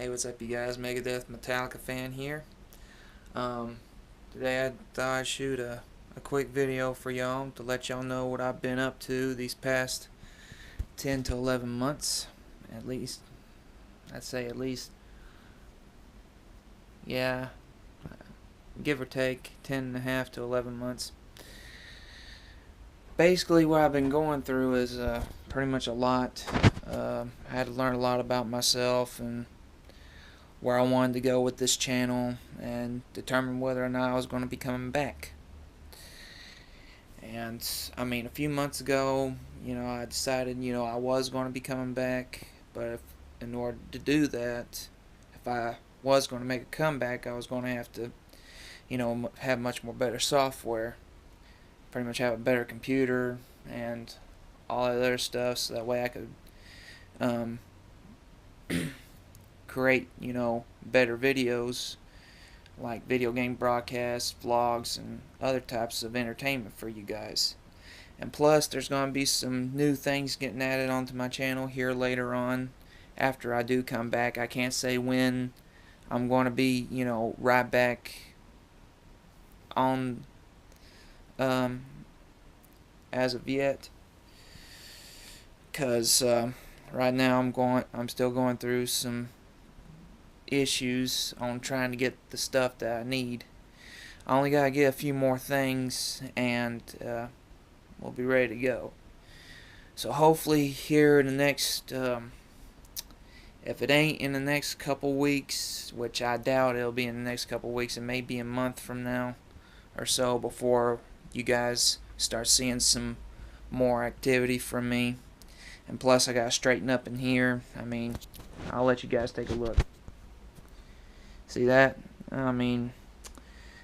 Hey, what's up, you guys? Megadeth Metallica fan here. Today I thought I'd shoot a quick video for y'all to let y'all know what I've been up to these past 10 to 11 months. At least, I'd say at least, yeah, give or take 10 and a half to 11 months. Basically, what I've been going through is pretty much a lot. I had to learn a lot about myself and where I wanted to go with this channel and determine whether or not I was going to be coming back. And I mean, a few months ago, I decided, I was going to be coming back, but in order to do that, if I was going to make a comeback, I was going to have to, have much more better software, pretty much have a better computer and all that other stuff, so that way I could create, better videos like video game broadcasts, vlogs, and other types of entertainment for you guys. And plus, there's going to be some new things getting added onto my channel here later on after I do come back. I can't say when I'm going to be, right back on as of yet, because right now I'm still going through some issues on trying to get the stuff that I need. I only gotta get a few more things and we'll be ready to go. So hopefully here in the next if it ain't in the next couple weeks, which I doubt it'll be in the next couple weeks, it may be a month from now or so before you guys start seeing some more activity from me. And plus, I gotta straighten up in here. I mean, I'll let you guys take a look. See that? I mean,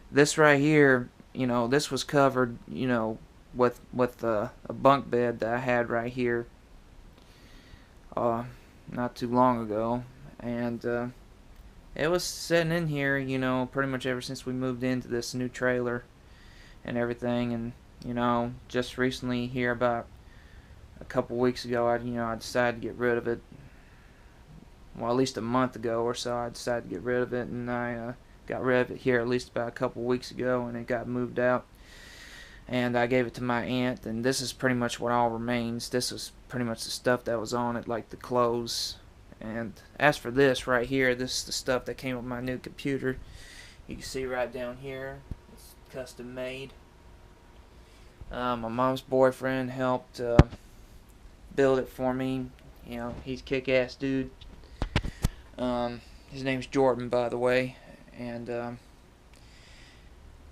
this right here, this was covered, with a bunk bed that I had right here not too long ago. And it was sitting in here, pretty much ever since we moved into this new trailer and everything. And, just recently here about a couple weeks ago, I decided to get rid of it. Well, at least a month ago or so, I decided to get rid of it, and I got rid of it here at least about a couple weeks ago, and it got moved out. And I gave it to my aunt, and this is pretty much what all remains. This was pretty much the stuff that was on it, like the clothes. And as for this right here, this is the stuff that came with my new computer. You can see right down here, it's custom made. My mom's boyfriend helped build it for me. He's a kick-ass dude. His name's Jordan, by the way, and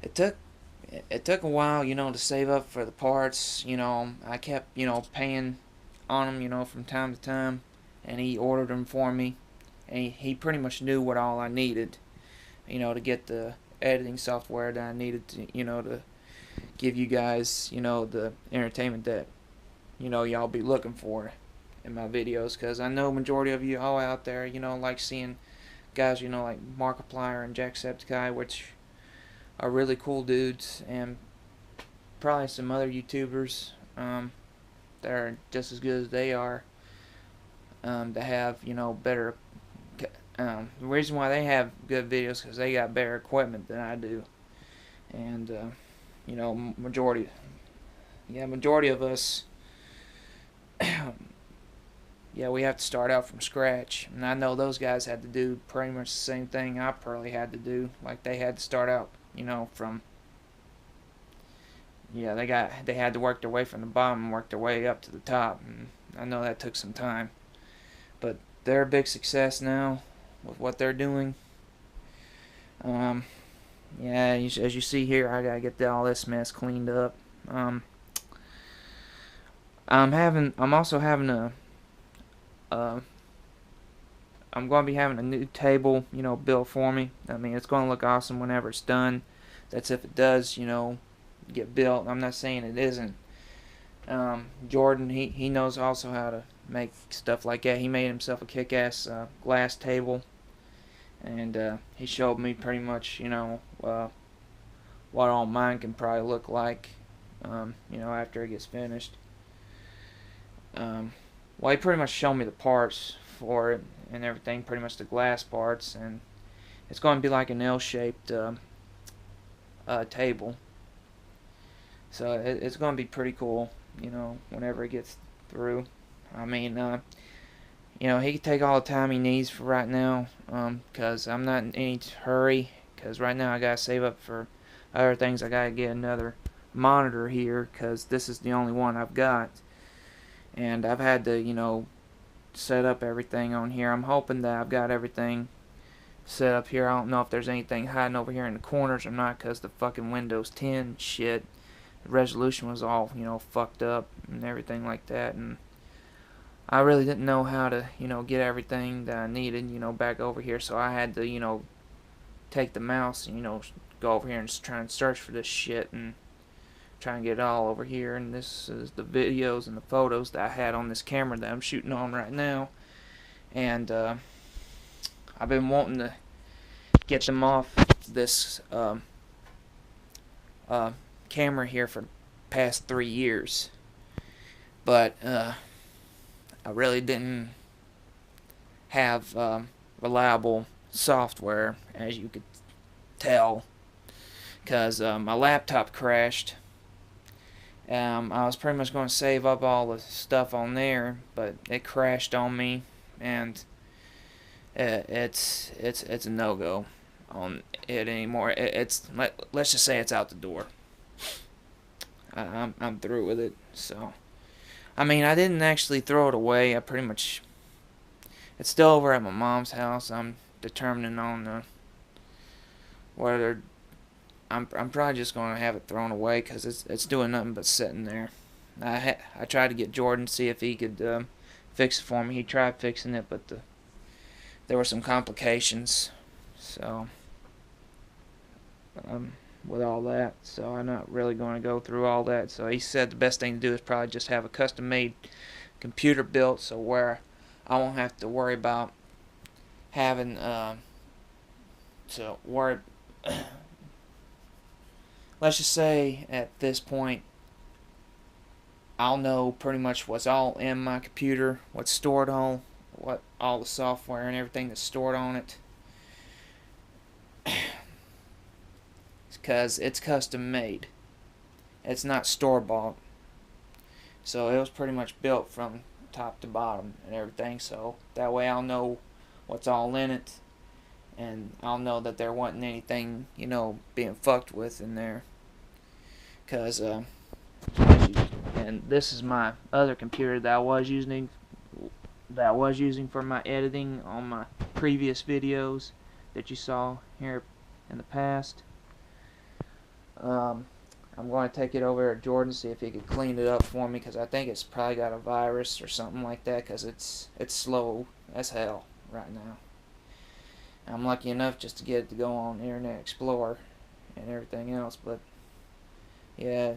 it took a while, to save up for the parts. I kept, paying on him, from time to time, and he ordered them for me, and he pretty much knew what all I needed, to get the editing software that I needed to, to give you guys, the entertainment that, y'all be looking for in my videos, because I know majority of you all out there, like seeing guys, like Markiplier and Jacksepticeye, which are really cool dudes, and probably some other YouTubers that are just as good as they are, that have, better, the reason why they have good videos because they got better equipment than I do. And majority of us, yeah, we have to start out from scratch. And I know those guys had to do pretty much the same thing I probably had to do. Like, they had to start out, from, yeah, they had to work their way from the bottom and work their way up to the top. And I know that took some time. But they're a big success now with what they're doing. Yeah, as you see here, I gotta get all this mess cleaned up. I'm also having I'm going to be having a new table, built for me. I mean, it's going to look awesome whenever it's done. That's if it does, get built. I'm not saying it isn't. Jordan, he knows also how to make stuff like that. He made himself a kick-ass glass table, and he showed me pretty much, what all mine can probably look like, after it gets finished. Well, he pretty much showed me the parts for it, and everything, pretty much the glass parts, and it's going to be like an L-shaped table. So it's going to be pretty cool, whenever it gets through. I mean, he can take all the time he needs for right now, because I'm not in any hurry, because right now I got to save up for other things. I got to get another monitor here, because this is the only one I've got. And I've had to, set up everything on here. I'm hoping that I've got everything set up here. I don't know if there's anything hiding over here in the corners or not, because the fucking Windows 10 shit, the resolution was all, fucked up and everything like that. And I really didn't know how to, get everything that I needed, back over here. So I had to, take the mouse and, go over here and just try and search for this shit and try and get it all over here. And this is the videos and the photos that I had on this camera that I'm shooting on right now. And I've been wanting to get them off this camera here for the past 3 years. But I really didn't have reliable software, as you could tell, because my laptop crashed. I was pretty much going to save up all the stuff on there, but it crashed on me, and it's a no-go on it anymore. Let's just say it's out the door. I'm through with it. So, I mean, I didn't actually throw it away. It's still over at my mom's house. I'm determining on whether I'm probably just going to have it thrown away, because it's doing nothing but sitting there. I tried to get Jordan to see if he could fix it for me. He tried fixing it, but there were some complications. So with all that, so I'm not really going to go through all that. So he said the best thing to do is probably just have a custom-made computer built, so where I won't have to worry about having to worry. Let's just say at this point I'll know pretty much what's all in my computer, what's stored on, what all the software and everything that's stored on it, because it's custom made. It's not store-bought. So it was pretty much built from top to bottom and everything, so that way I'll know what's all in it, and I'll know that there wasn't anything, being fucked with in there. Because, and this is my other computer that I was using for my editing on my previous videos that you saw here in the past. I'm going to take it over to Jordan, see if he could clean it up for me, because I think it's probably got a virus or something like that, because it's slow as hell right now. I'm lucky enough just to get it to go on Internet Explorer and everything else, but yeah,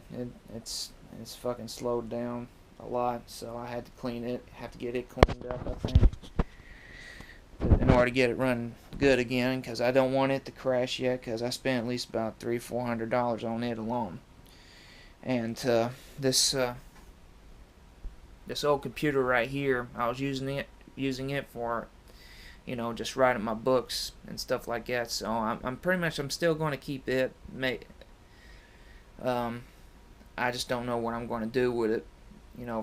it's fucking slowed down a lot, so I had to have to get it cleaned up, I think, in order to get it running good again, because I don't want it to crash yet, because I spent at least about $300-400 on it alone. And this old computer right here, I was using it for, just writing my books and stuff like that. So I'm still going to keep it. I just don't know what I'm going to do with it,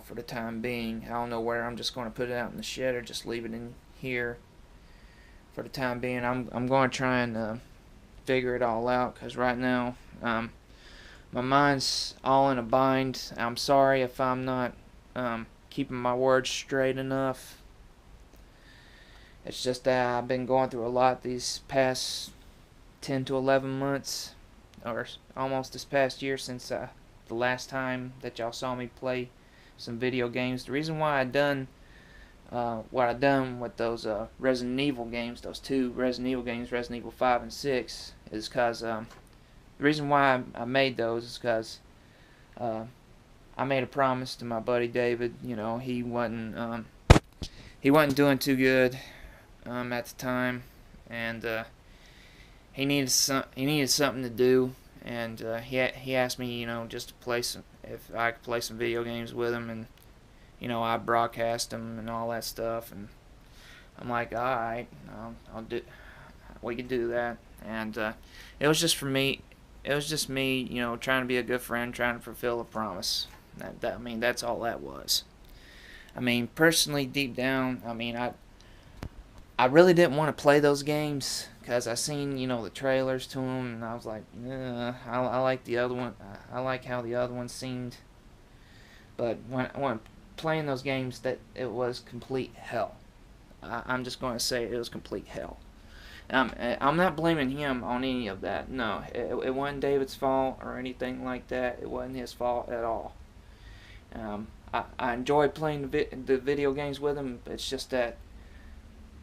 for the time being. I don't know whether I'm just going to put it out in the shed or just leave it in here for the time being. I'm going to try and figure it all out, because right now my mind's all in a bind. I'm sorry if I'm not keeping my words straight enough. It's just that I've been going through a lot these past 10 to 11 months, or almost this past year, since the last time that y'all saw me play some video games. The reason why I done what I done with those Resident Evil games, those two Resident Evil games, Resident Evil 5 and 6, is because the reason why I made those is because I made a promise to my buddy David. He wasn't doing too good at the time, and he needed something to do, and he asked me, just to play if I could play some video games with him, and I broadcast them and all that stuff, and I'm like, all right, I'll do. We can do that. And it was just for me. It was just me, trying to be a good friend, trying to fulfill a promise. I mean, that's all that was. I mean, personally, deep down, I mean, I really didn't want to play those games because I seen, the trailers to them, and I was like, I like the other one. I like how the other one seemed. But when playing those games, that it was complete hell. I'm just going to say it was complete hell. I'm not blaming him on any of that. No, it wasn't David's fault or anything like that. It wasn't his fault at all. I enjoyed playing the video games with him. It's just that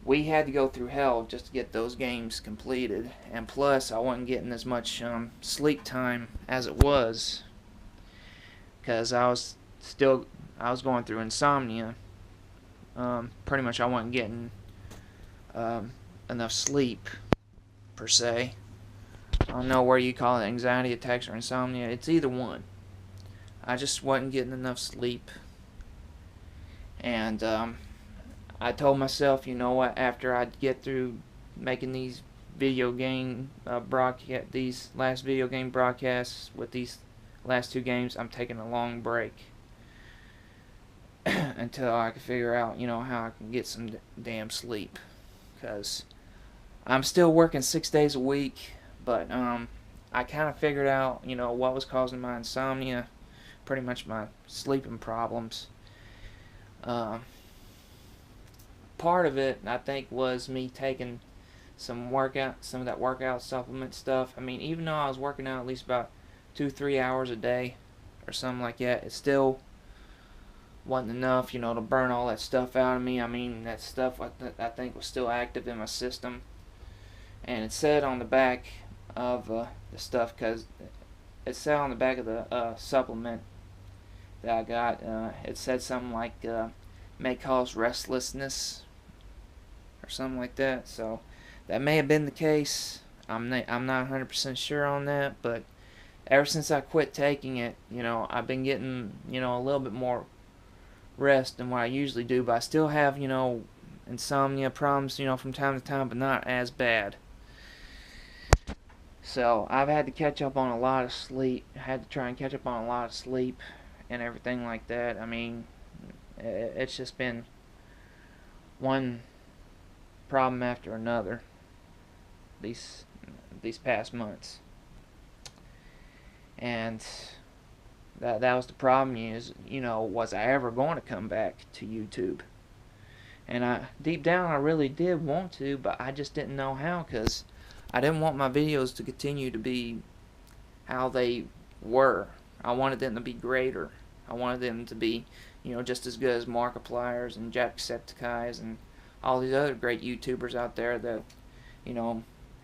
we had to go through hell just to get those games completed. And plus, I wasn't getting as much sleep time as it was because I was going through insomnia. Pretty much, I wasn't getting enough sleep per se. I don't know where you call it, anxiety attacks or insomnia. It's either one. I just wasn't getting enough sleep, and I told myself, you know what? After I get through making these these last video game broadcasts with these last two games, I'm taking a long break until I can figure out, how I can get some damn sleep, because I'm still working 6 days a week, but I kind of figured out, what was causing my insomnia, pretty much my sleeping problems. Part of it, I think, was me taking some of that workout supplement stuff. I mean, even though I was working out at least about 2-3 hours a day or something like that, it still wasn't enough, to burn all that stuff out of me. I mean, that stuff I think was still active in my system. And it said on the back of the stuff, because it said on the back of the supplement that I got, it said something like may cause restlessness or something like that. So that may have been the case. I'm not 100% sure on that, but ever since I quit taking it, I've been getting, a little bit more rest than what I usually do, but I still have, insomnia problems, from time to time, but not as bad. So I've had to catch up on a lot of sleep. I had to try and catch up on a lot of sleep and everything like that. I mean, it's just been one problem after another these past months, and that was the problem. Is, was I ever going to come back to YouTube? And deep down, I really did want to, but I just didn't know how, because I didn't want my videos to continue to be how they were. I wanted them to be greater. I wanted them to be, just as good as Markiplier's and Jacksepticeye's and all these other great YouTubers out there that,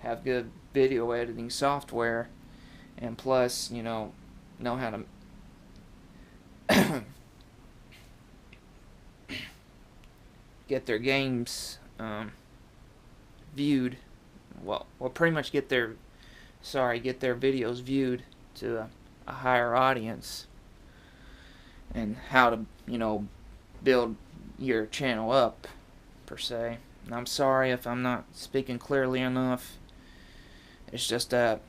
have good video editing software, and plus, know how to get their games viewed. Well, pretty much get their videos viewed to a higher audience, and how to, build your channel up, per se. And I'm sorry if I'm not speaking clearly enough. It's just that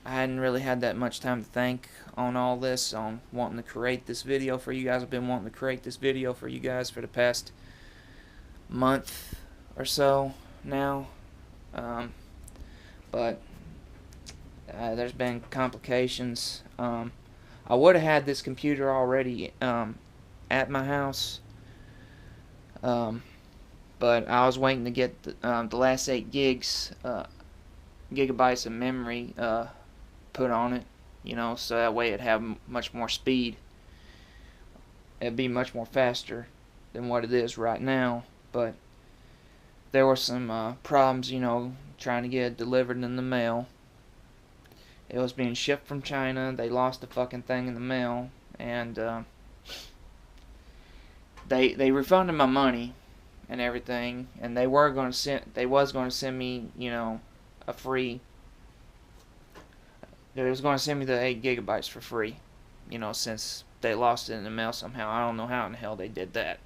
I hadn't really had that much time to think on all this, on wanting to create this video for you guys. I've been wanting to create this video for you guys for the past month or so now. But there's been complications. I would have had this computer already at my house, but I was waiting to get the last 8 gigabytes of memory put on it, so that way it'd have much more speed. It'd be much more faster than what it is right now. But there were some problems, trying to get it delivered in the mail. It was being shipped from China. They lost the fucking thing in the mail, and they refunded my money and everything, and they was going to send me, a free. They was going to send me the 8 gigabytes for free, since they lost it in the mail somehow. I don't know how in the hell they did that.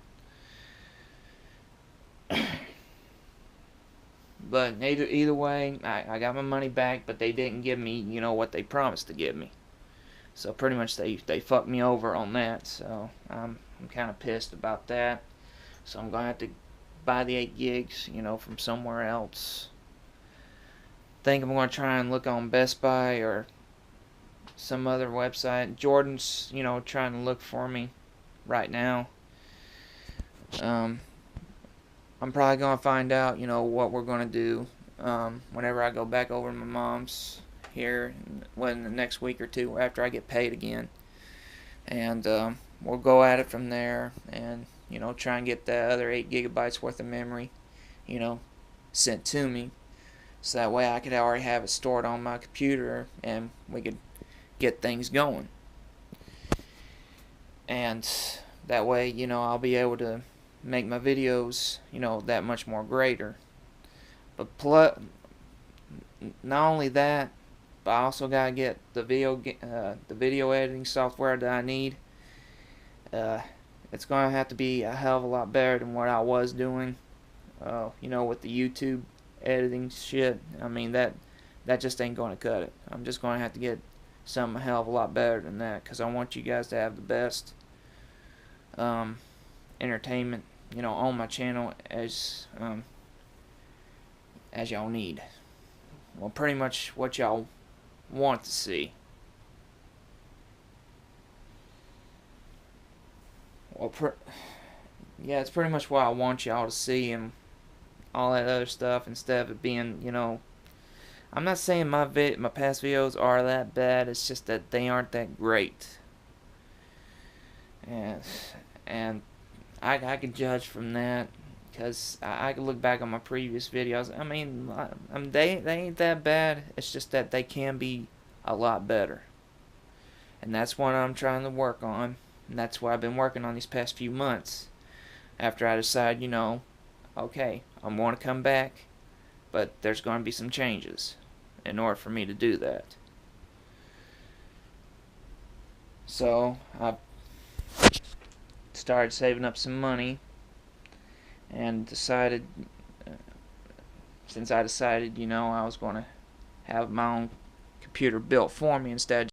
But either way, I got my money back, but they didn't give me, what they promised to give me. So pretty much they fucked me over on that. So I'm kind of pissed about that. So I'm gonna have to buy the 8 gigs, from somewhere else. Think I'm gonna try and look on Best Buy or some other website. Jordan's, trying to look for me right now. I'm probably gonna find out, what we're gonna do whenever I go back over to my mom's here, in the next week or two after I get paid again, and we'll go at it from there, and try and get that other 8 gigabytes worth of memory, sent to me, so that way I could already have it stored on my computer and we could get things going. And that way, I'll be able to make my videos, that much more greater. But not only that, but I also gotta get the video editing software that I need. It's gonna have to be a hell of a lot better than what I was doing. With the YouTube editing shit. I mean that just ain't gonna cut it. I'm just gonna have to get something a hell of a lot better than that, because I want you guys to have the best entertainment, on my channel as y'all need. Well, pretty much what y'all want to see. Well, yeah, it's pretty much what I want y'all to see, and all that other stuff, instead of it being, I'm not saying my past videos are that bad. It's just that they aren't that great. And I can judge from that, because I can look back on my previous videos. I mean, they ain't that bad. It's just that they can be a lot better. And that's what I'm trying to work on. And that's what I've been working on these past few months. After I decide, okay, I'm going to come back, but there's going to be some changes in order for me to do that. So I've started saving up some money, and decided, since I decided, I was going to have my own computer built for me instead of